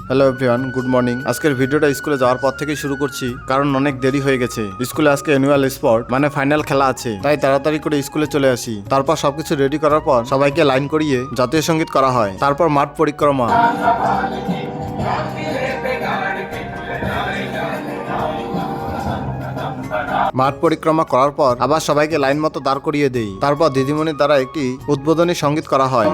Hello everyone, good morning. আজকের ভিডিওটা স্কুলে যাওয়ার পর থেকেই শুরু করছি, কারণ অনেক দেরি হয়ে গেছে। স্কুলে আজকে অ্যানুয়াল স্পোর্ট মানে ফাইনাল খেলা আছে, তাই তাড়াতাড়ি করে স্কুলে চলে আসি। তারপর সবকিছু রেডি করার পর সবাইকে লাইন করিয়ে জাতীয় সঙ্গীত করা হয়। তারপর মাঠ পরিক্রমা। মাঠ পরিক্রমা করার পর আবার সবাইকে লাইন মতো দাঁড় করিয়ে দেই। তারপর দিদিমণির দ্বারা একটি উদ্বোধনী সঙ্গীত করা হয়।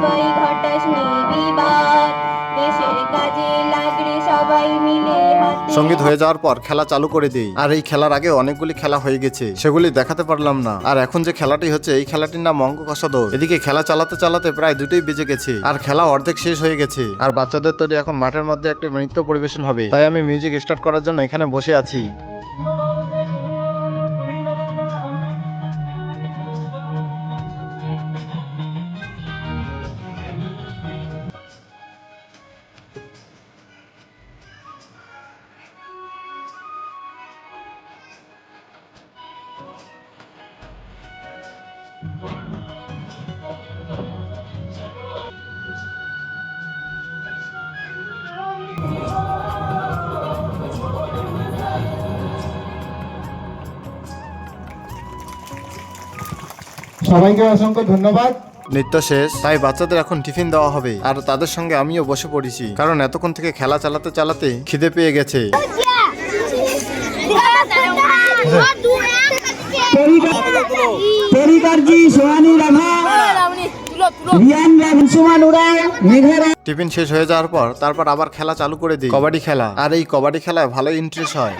সঙ্গীত হয়ে যাওয়ার পর খেলা চালু করে দেই। আর এই খেলার আগে অনেকগুলি খেলা হয়ে গেছে, সেগুলি দেখাতে পারলাম না। আর এখন যে খেলাটি হচ্ছে, এই খেলাটির নাম অঙ্ক কষা দৌড়। এদিকে খেলা চালাতে চালাতে প্রায় 2টোই বেজে গেছে, আর খেলা অর্ধেক শেষ হয়ে গেছে। আর বাচ্চাদের তৈরি এখন মাঠের মধ্যে একটা নৃত্য পরিবেশন হবে, তাই আমি মিউজিক স্টার্ট করার জন্য এখানে বসে আছি। সবাইকে অসংখ্য ধন্যবাদ। নৃত্য শেষ, তাই বাচ্চাদের এখন টিফিন দেওয়া হবে। আর তাদের সঙ্গে আমিও বসে পড়েছি, কারণ এতক্ষণ থেকে খেলা চালাতে চালাতে খিদে পেয়ে গেছে। টিফিন শেষ হয়ে যাওয়ার পর তারপর আবার খেলা চালু করে দিই, কবাডি খেলা। আর এই কবাডি খেলায় ভালো ইন্টারেস্ট হয়।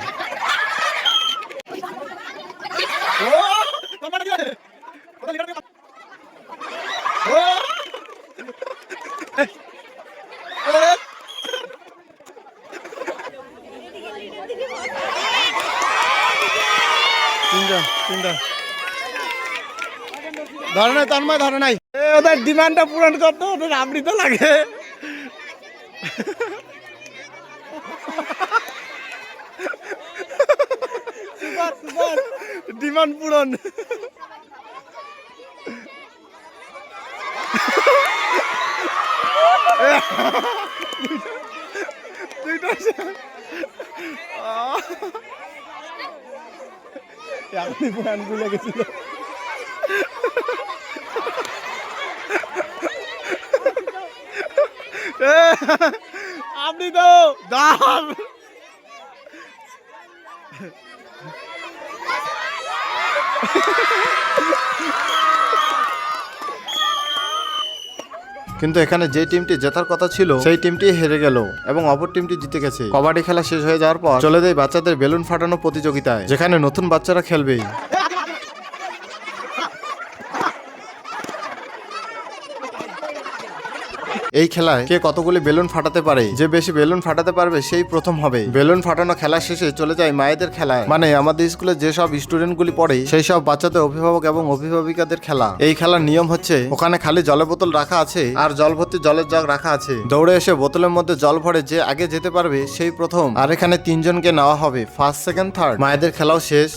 ধরে নাই তন্ময়, ধরে নাই। ওদের ডিমান্ডটা পূরণ করতে ওদের আবৃত লাগে। ডিমান্ড পূরণ। আপনি পুরান ভুলে গেছিল। আপনি তো দাম কিন্তু এখানে যে টিমটি জেতার কথা ছিল সেই টিমটি হেরে গেল এবং অপর টিমটি জিতে গেছে। কবাডি খেলা শেষ হয়ে যাওয়ার পর চলে যায় বাচ্চাদের বেলুন ফাটানো প্রতিযোগিতায়, যেখানে নতুন বাচ্চারা খেলবে। এই খেলায় কে কতগুলি বেলুন ফাটাতে পারে, যে বেশি বেলুন ফাটাতে পারবে সেই প্রথম হবে। বেলুন ফাটানো খেলা শেষে চলে যায় মায়েদের খেলায়, মানে আমাদের স্কুলে যেসব স্টুডেন্ট গুলি পড়ে সেই সব বাচ্চাদের অভিভাবক এবং অভিভাবিকাদের খেলা। এই খেলার নিয়ম হচ্ছে, ওখানে খালি জলের বোতল রাখা আছে আর জল ভর্তি জলের জগ রাখা আছে। দৌড়ে এসে বোতলের মধ্যে জল ভরে যে আগে যেতে পারবে সেই প্রথম। আর এখানে 3 জনকে নেওয়া হবে, ফার্স্ট, সেকেন্ড, থার্ড। মায়েদের খেলাও শেষ,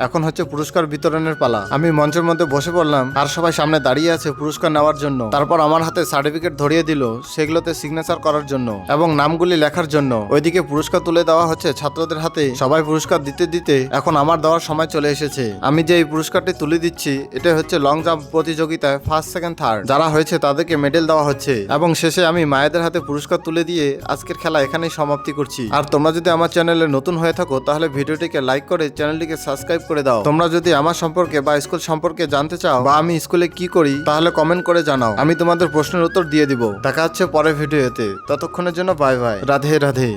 এখন হচ্ছে পুরস্কার বিতরণের পালা। আমি মঞ্চের মধ্যে বসে পড়লাম, আর সবাই সামনে দাঁড়িয়ে আছে পুরস্কার নেওয়ার জন্য। তারপর আমার হাতে সার্টিফিকেট ধরিয়ে দিল, সেগুলোতে সিগনেচার করার জন্য এবং নামগুলি লেখার জন্য। ওইদিকে পুরস্কার তুলে দেওয়া হচ্ছে ছাত্রদের হাতে। সবাই পুরস্কার দিতে দিতে এখন আমার দেওয়ার সময় চলে এসেছে। আমি যে এই পুরস্কারটি তুলে দিচ্ছি, এটা হচ্ছে লং জাম্প প্রতিযোগিতায় ফার্স্ট, সেকেন্ড, থার্ড যারা হয়েছে তাদেরকে মেডেল দেওয়া হচ্ছে। এবং শেষে আমি মায়েদের হাতে পুরস্কার তুলে দিয়ে আজকের খেলা এখানেই সমাপ্তি করছি। আর তোমরা যদি আমার চ্যানেলে নতুন হয়ে থাকো, তাহলে ভিডিওটিকে লাইক করে চ্যানেলটিকে সাবস্ক্রাইব করে দাও। তোমরা যদি আমার সম্পর্কে বা স্কুল সম্পর্কে জানতে চাও, বা আমি স্কুলে কি করি, তাহলে কমেন্ট করে জানাও, আমি তোমাদের প্রশ্নের উত্তর দিয়ে দিব। দেখা হচ্ছে পরের ভিডিওতে। ততক্ষণের জন্য বাই বাই, রাধে রাধে।